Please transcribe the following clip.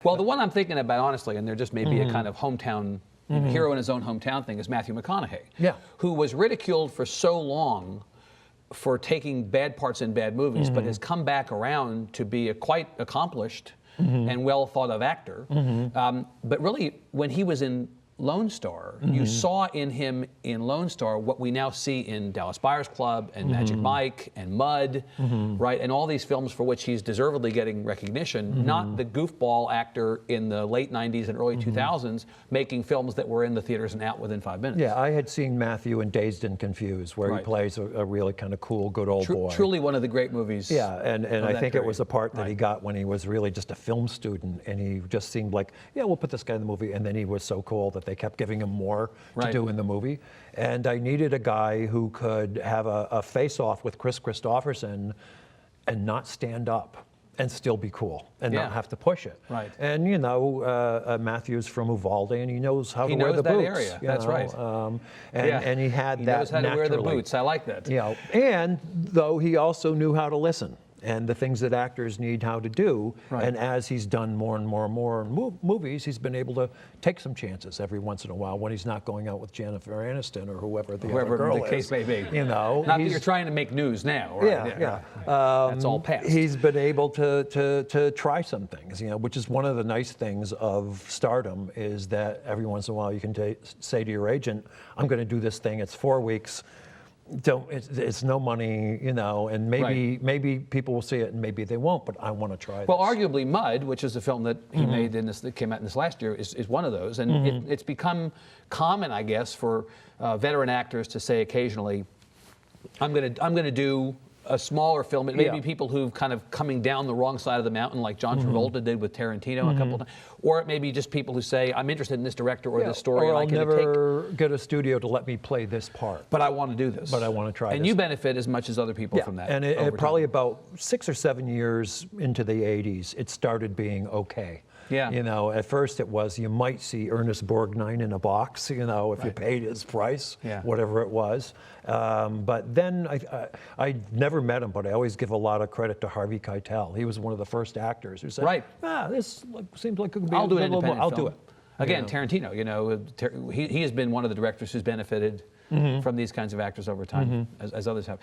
Well, the one I'm thinking about, honestly, and there just may be a kind of hometown hero in his own hometown thing, is Matthew McConaughey, who was ridiculed for so long for taking bad parts in bad movies, but has come back around to be a quite accomplished and well thought of actor. But really, when he was in Lone Star, you saw in him in Lone Star what we now see in Dallas Buyers Club and Magic Mike and Mud, right? And all these films for which he's deservedly getting recognition, not the goofball actor in the late 90s and early 2000s making films that were in the theaters and out within 5 minutes. Yeah, I had seen Matthew in Dazed and Confused, where he plays a really kind of cool, good old boy. Truly one of the great movies. Yeah, and I think it was a part that he got when he was really just a film student, and he just seemed like, yeah, we'll put this guy in the movie, and then he was so cool that they kept giving him more to do in the movie. And I needed a guy who could have a face-off with Chris Christopherson and not stand up and still be cool and not have to push it. Right. And you know, Matthew's from Uvalde, and he knows how to wear the boots. Area. That's right. And he had that knows how to wear the boots. I like that. You know, and though he also knew how to listen and the things that actors need how to do. And as he's done more and more and more movies, he's been able to take some chances every once in a while when he's not going out with Jennifer Aniston or whoever the other girl the case may be. You know, not that you're trying to make news now. Right? That's all past. He's been able to try some things, you know, which is one of the nice things of stardom, is that every once in a while you can say to your agent, I'm going to do this thing, it's 4 weeks. It's no money, you know, and maybe people will see it and maybe they won't, but I want to try this. Well, arguably Mud, which is a film that he made in this, that came out in this last year, is one of those. And it's become common, I guess, for veteran actors to say occasionally, I'm gonna do a smaller film. It may be people who've kind of coming down the wrong side of the mountain, like John Travolta did with Tarantino a couple of times. Or it may be just people who say, I'm interested in this director or this story. Or and I'll never get a studio to let me play this part. But I want to do this. But I want to try this. And you benefit as much as other people from that. And it probably about 6 or 7 years into the 80s, it started being okay. Yeah. You know, at first it was, you might see Ernest Borgnine in a box, you know, if you paid his price, whatever it was. But then I never met him, but I always give a lot of credit to Harvey Keitel. He was one of the first actors who said, this seems like it could be I'll do an independent I'll film. do it. Again, Tarantino, you know, he has been one of the directors who's benefited from these kinds of actors over time, as others have.